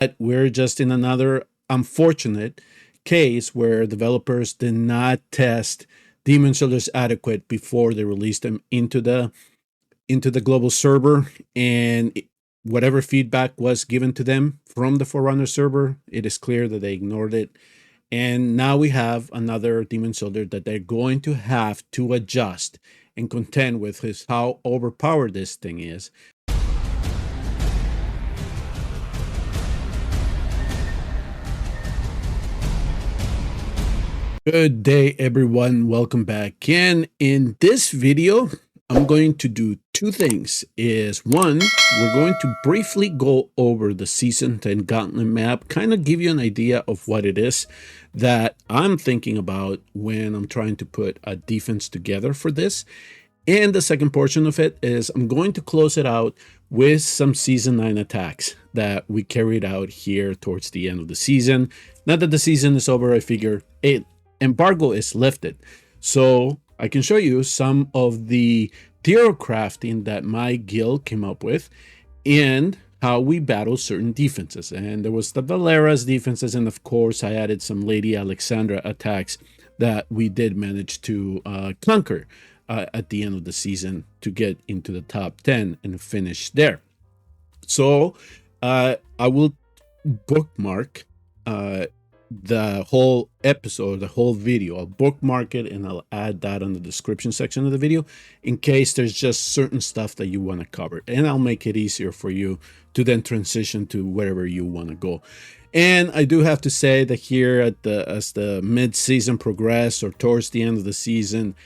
But we're just in another unfortunate case where developers did not test Demon Soldiers adequate before they released them into the global server, and whatever feedback was given to them from the Forerunner server, it is clear that they ignored it. And now we have another Demon Soldier that they're going to have to adjust and contend with is how overpowered this thing is. Good day, everyone. Welcome back. In this video, I'm going to do two things. Is one, we're going to briefly go over the Season 10 Gauntlet map, kind of give you an idea of what it is that I'm thinking about when I'm trying to put a defense together for this. And the second portion of it is I'm going to close it out with some Season 9 attacks that we carried out here towards the end of the season. Now that the season is over, I figure, hey, embargo is lifted, so I can show you some of the hero crafting that my guild came up with and how we battle certain defenses. And there was the Valara's defenses, and of course I added some LadyAlexandra attacks that we did manage to conquer at the end of the season to get into the top 10 and finish there. So I will bookmark the whole episode, the whole video. I'll bookmark it and I'll add that on the description section of the video in case there's just certain stuff that you want to cover, and I'll make it easier for you to then transition to wherever you want to go. And I do have to say that here at as the mid-season progressed or towards the end of the season,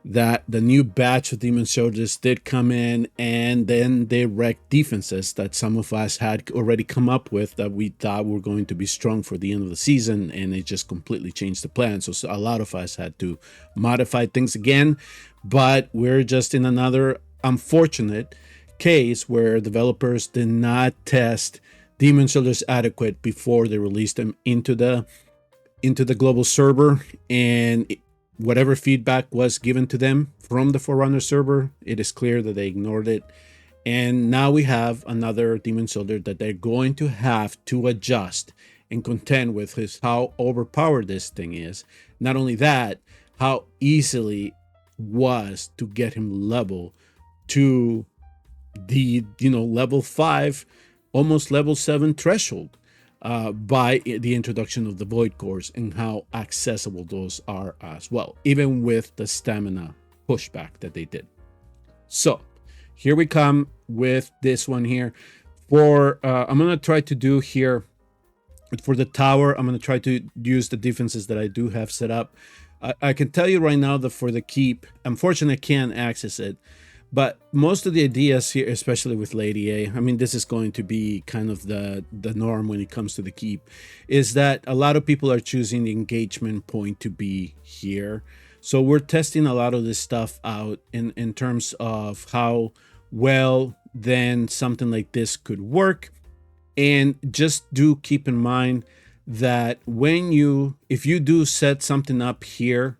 that the new batch of Demon Soldiers did come in, and then they wrecked defenses that some of us had already come up with that we thought were going to be strong for the end of the season, and it just completely changed the plan. So a lot of us had to modify things again, but we're just in another unfortunate case where developers did not test Demon Soldiers adequate before they released them into the global server, and whatever feedback was given to them from the Forerunner server, it is clear that they ignored it. And now we have another Demon Soldier that they're going to have to adjust and contend with is how overpowered this thing is. Not only that, how easily was to get him level to the level 5, almost level 7 threshold. By the introduction of the void cores, and how accessible those are as well, even with the stamina pushback that they did. So here we come with this one here. For I'm gonna try to do here for the tower, I'm gonna try to use the defenses that I do have set up. I can tell you right now that for the keep, unfortunately I can't access it, but most of the ideas here, especially with Lady A, I mean, this is going to be kind of the norm when it comes to the keep, is that a lot of people are choosing the engagement point to be here. So we're testing a lot of this stuff out in terms of how well then something like this could work. And just do keep in mind that if you do set something up here,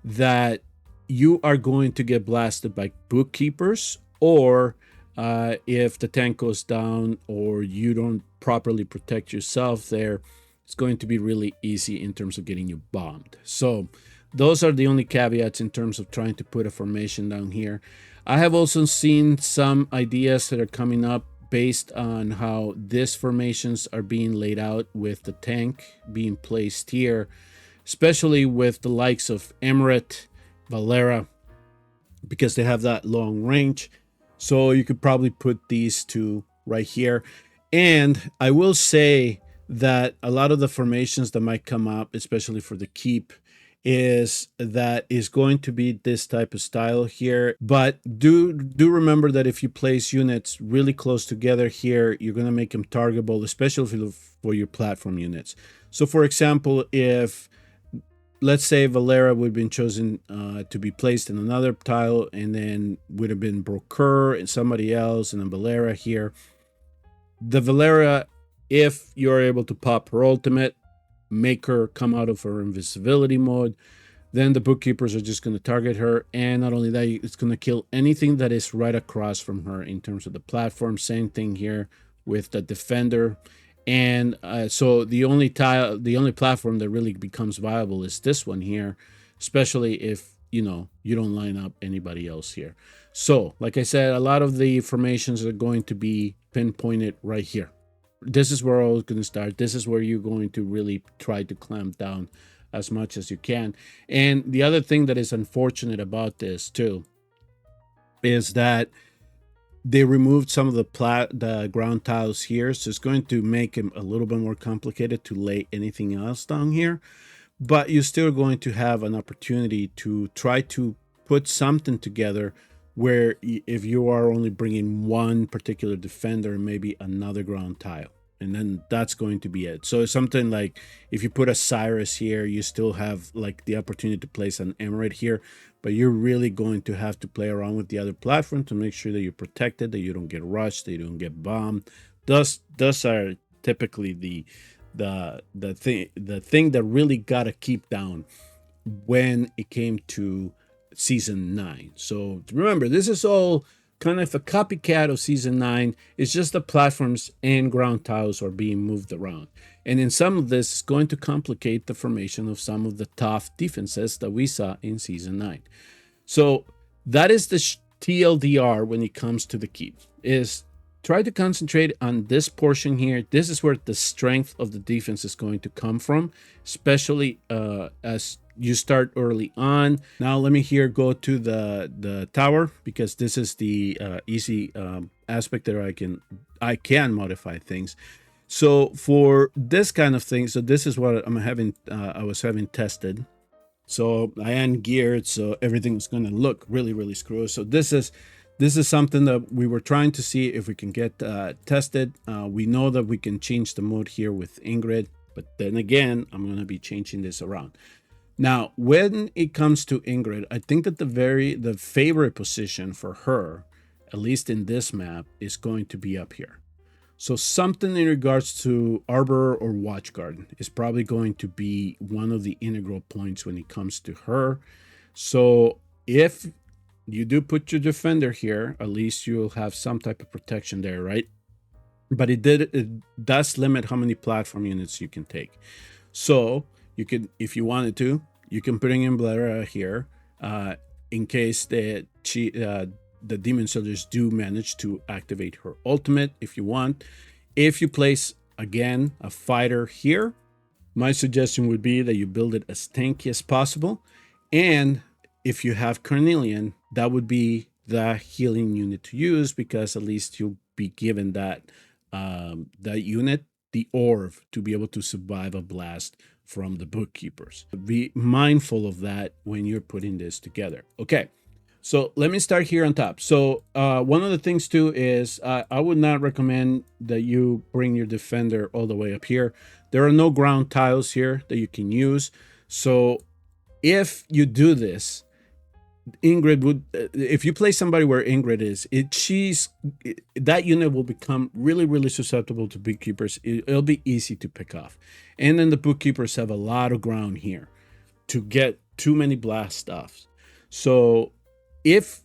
that you are going to get blasted by bookkeepers, or if the tank goes down or you don't properly protect yourself there, it's going to be really easy in terms of getting you bombed. So those are the only caveats in terms of trying to put a formation down here. I have also seen some ideas that are coming up based on how these formations are being laid out, with the tank being placed here, especially with the likes of Emirate, Valara, because they have that long range. So you could probably put these two right here. And I will say that a lot of the formations that might come up, especially for the keep, is going to be this type of style here. But do remember that if you place units really close together here, you're going to make them targetable, especially for your platform units. So for example, if let's say Valara would have been chosen to be placed in another tile, and then would have been Broker and somebody else, and then Valara here. The Valara, if you're able to pop her ultimate, make her come out of her invisibility mode, then the bookkeepers are just going to target her. And not only that, it's going to kill anything that is right across from her in terms of the platform. Same thing here with the defender. And so the only platform that really becomes viable is this one here, especially if you don't line up anybody else here. So like I said, a lot of the formations are going to be pinpointed right here. This is where I was going to start. This is where you're going to really try to clamp down as much as you can. And the other thing that is unfortunate about this too is that they removed some of the ground tiles here, so it's going to make it a little bit more complicated to lay anything else down here. But you're still going to have an opportunity to try to put something together where if you are only bringing one particular defender, maybe another ground tile, and then that's going to be it. So something like if you put a Cyrus here, you still have like the opportunity to place an Emirate here, but you're really going to have to play around with the other platform to make sure that you're protected, that you don't get rushed, that you don't get bombed. Thus are typically the thing that really got to keep down when it came to season 9. So remember, this is all kind of a copycat of season 9. It's just the platforms and ground tiles are being moved around, and in some of this is going to complicate the formation of some of the tough defenses that we saw in season 9. So that is the TLDR when it comes to the keep, is try to concentrate on this portion here. This is where the strength of the defense is going to come from, especially as you start early on. Now let me here go to the tower, because this is the easy aspect that I can modify things. So for this kind of thing, so this is what I was having tested. So I am geared, so everything's going to look really, really screwy. So this is something that we were trying to see if we can get tested. We know that we can change the mode here with Ingrid, but then again, I'm going to be changing this around. Now, when it comes to Ingrid, I think that the favorite position for her, at least in this map, is going to be up here. So something in regards to Arbor or Watchguard is probably going to be one of the integral points when it comes to her. So if you do put your defender here, at least you'll have some type of protection there, right? But it does limit how many platform units you can take. So you can, if you wanted to, you can put in Valara here in case the Demon Soldiers do manage to activate her ultimate if you want. If you place, again, a fighter here, my suggestion would be that you build it as tanky as possible. And if you have Carnelian, that would be the healing unit to use, because at least you'll be given that unit, the orb, to be able to survive a blast from the bookkeepers. Be mindful of that when you're putting this together. Okay, so let me start here on top. So one of the things too is I would not recommend that you bring your defender all the way up here. There are no ground tiles here that you can use. So if you do this, Ingrid would, if you place somebody where Ingrid is, that unit will become really, really susceptible to bookkeepers. It'll be easy to pick off. And then the bookkeepers have a lot of ground here to get too many blast offs. So if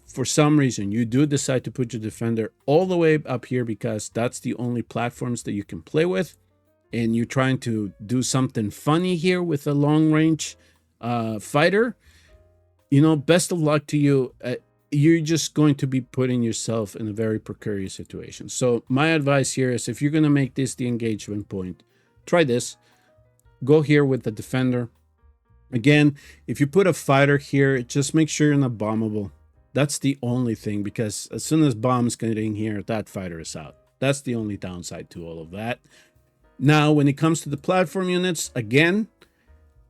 for some reason you do decide to put your defender all the way up here, because that's the only platforms that you can play with, and you're trying to do something funny here with a long range fighter, best of luck to you. You're just going to be putting yourself in a very precarious situation. So my advice here is, if you're going to make this the engagement point, try this. Go here with the defender. Again, if you put a fighter here, just make sure you're not bombable. That's the only thing, because as soon as bombs get in here, that fighter is out. That's the only downside to all of that. Now, when it comes to the platform units, again,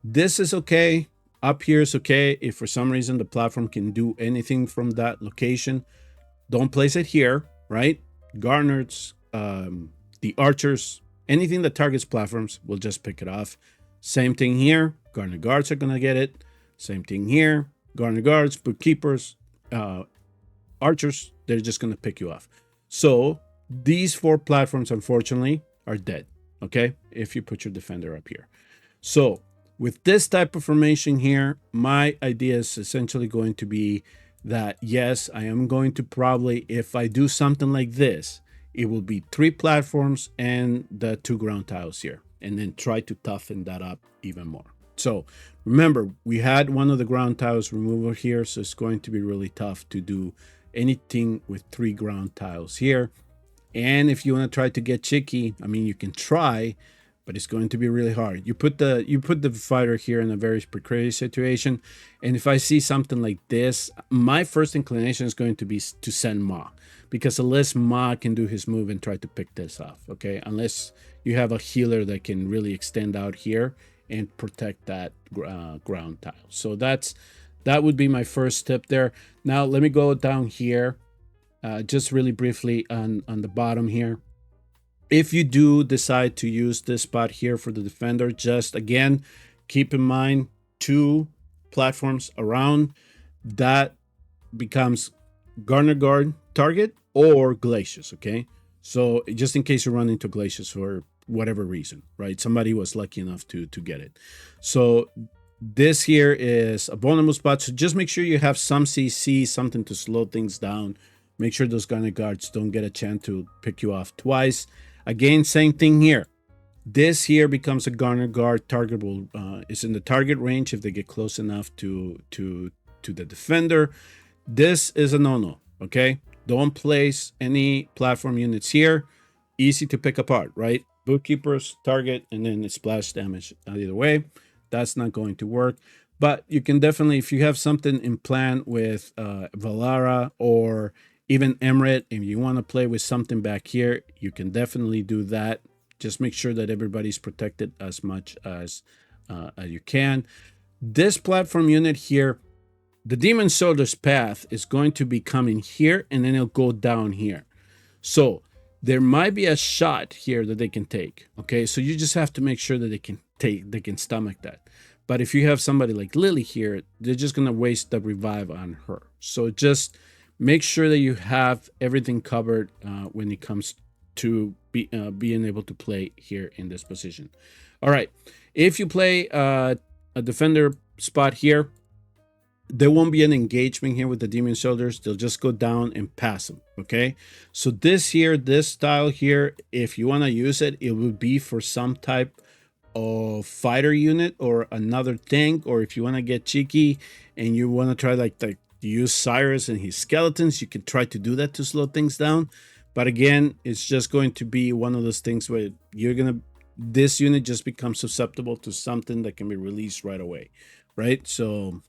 this is okay. Up here is okay. If for some reason the platform can do anything from that location, don't place it here, right? Garners, the archers, anything that targets platforms, will just pick it off. Same thing here. Garner guards are going to get it. Same thing here. Garner guards, bookkeepers, archers, they're just going to pick you off. So these 4 platforms, unfortunately, are dead, okay, if you put your defender up here. So with this type of formation here, my idea is essentially going to be that, yes, I am going to probably, if I do something like this, it will be 3 platforms and the 2 ground tiles here, and then try to toughen that up even more. So remember, we had one of the ground tiles removal here, so it's going to be really tough to do anything with 3 ground tiles here. And if you want to try to get cheeky, I mean, you can try, but it's going to be really hard. You put the fighter here in a very precarious situation, and if I see something like this, my first inclination is going to be to send Ma, because unless Ma can do his move and try to pick this off, okay? Unless you have a healer that can really extend out here and protect that ground tile. So that would be my first tip there. Now let me go down here, just really briefly on the bottom here. If you do decide to use this spot here for the defender, just again, keep in mind 2 platforms around. That becomes Garner Guard target or Glacius, okay? So just in case you run into Glacius for whatever reason, right? Somebody was lucky enough to get it. So this here is a vulnerable spot. So just make sure you have some CC, something to slow things down. Make sure those Garner Guards don't get a chance to pick you off twice. Again, same thing here. This here becomes a Garner Guard targetable. It's in the target range if they get close enough to the defender. This is a no-no, okay? Don't place any platform units here. Easy to pick apart, right? Bookkeepers, target, and then it's splash damage either way. That's not going to work. But you can definitely, if you have something in plan with Valara or even Emirate, if you want to play with something back here, you can definitely do that. Just make sure that everybody's protected as much as you can. This platform unit here, the Demon Soldier's path is going to be coming here, and then it'll go down here. So there might be a shot here that they can take. Okay, so you just have to make sure that they can stomach that. But if you have somebody like Lily here, they're just gonna waste the revive on her. So just make sure that you have everything covered when it comes to being able to play here in this position. All right, if you play a defender spot here, there won't be an engagement here with the Demon Soldiers. They'll just go down and pass them, okay? So this here, this style here, if you want to use it, it will be for some type of fighter unit or another tank, or if you want to get cheeky and you want to try like use Cyrus and his skeletons, you can try to do that to slow things down. But again, it's just going to be one of those things where this unit just becomes susceptible to something that can be released right away, right? So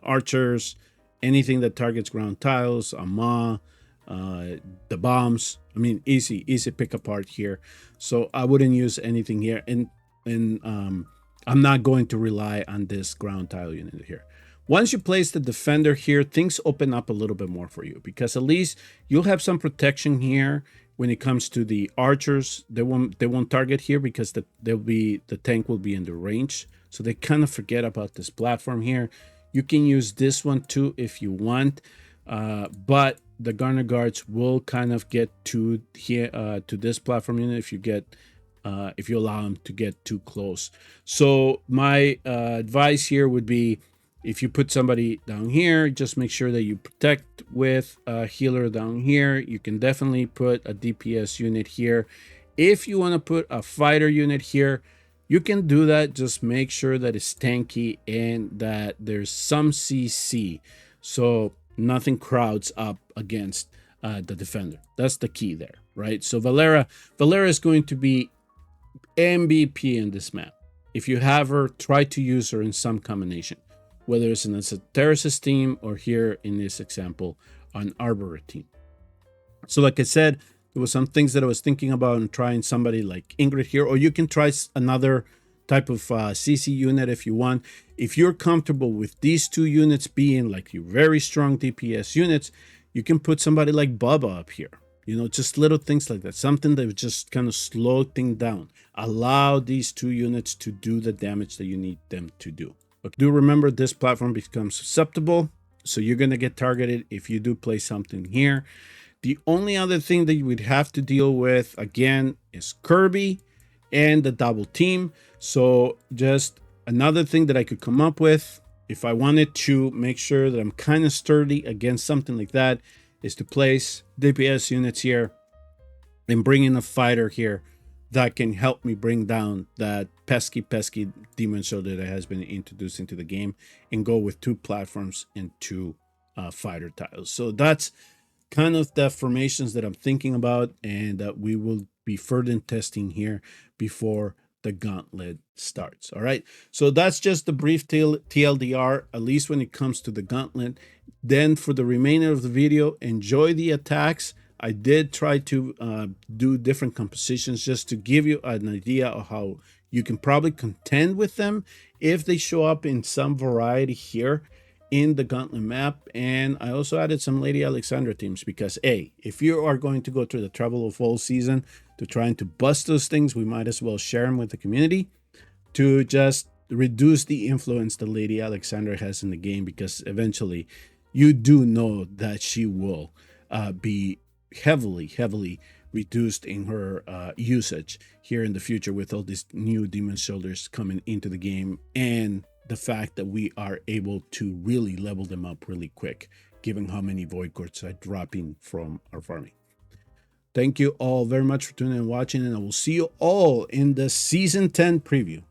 archers, anything that targets ground tiles, Ama, the bombs, I mean, easy pick apart here. So I wouldn't use anything here, and I'm not going to rely on this ground tile unit here. Once you place the defender here, things open up a little bit more for you, because at least you'll have some protection here when it comes to the archers. They won't target here because the tank will be in the range, so they kind of forget about this platform here. You can use this one too if you want, but the Garner Guards will kind of get to here to this platform unit if you allow them to get too close. So my advice here would be, if you put somebody down here, just make sure that you protect with a healer down here. You can definitely put a DPS unit here. If you want to put a fighter unit here, you can do that. Just make sure that it's tanky and that there's some CC, so nothing crowds up against the defender. That's the key there, right? So Valara is going to be MVP in this map. If you have her, try to use her in some combination, whether it's in a Terraces team or here in this example on Arbor team. So like I said, there was some things that I was thinking about and trying somebody like Ingrid here, or you can try another type of CC unit if you want. If you're comfortable with these two units being like your very strong DPS units, you can put somebody like Bubba up here. You know, just little things like that. Something that would just kind of slow things down. Allow these two units to do the damage that you need them to do. But do remember, this platform becomes susceptible, so you're going to get targeted if you do play something here. The only other thing that you would have to deal with, again, is Kirby and the double team. So just another thing that I could come up with, if I wanted to make sure that I'm kind of sturdy against something like that, is to place DPS units here and bring in a fighter here that can help me bring down that pesky demon shoulder that has been introduced into the game, and go with 2 platforms and 2 fighter tiles. So that's kind of the formations that I'm thinking about, and that we will be further testing here before the gauntlet starts. All right, so that's just the brief TLDR, at least when it comes to the gauntlet. Then for the remainder of the video, enjoy the attacks. I did try to do different compositions just to give you an idea of how you can probably contend with them if they show up in some variety here in the gauntlet map. And I also added some LadyAlexandra teams because, A, if you are going to go through the trouble of all season to trying to bust those things, we might as well share them with the community to just reduce the influence that LadyAlexandra has in the game, because eventually you do know that she will be heavily reduced in her usage here in the future with all these new demon shoulders coming into the game, and the fact that we are able to really level them up really quick given how many void courts are dropping from our farming. Thank you all very much for tuning in and watching, and I will see you all in the season 10 preview.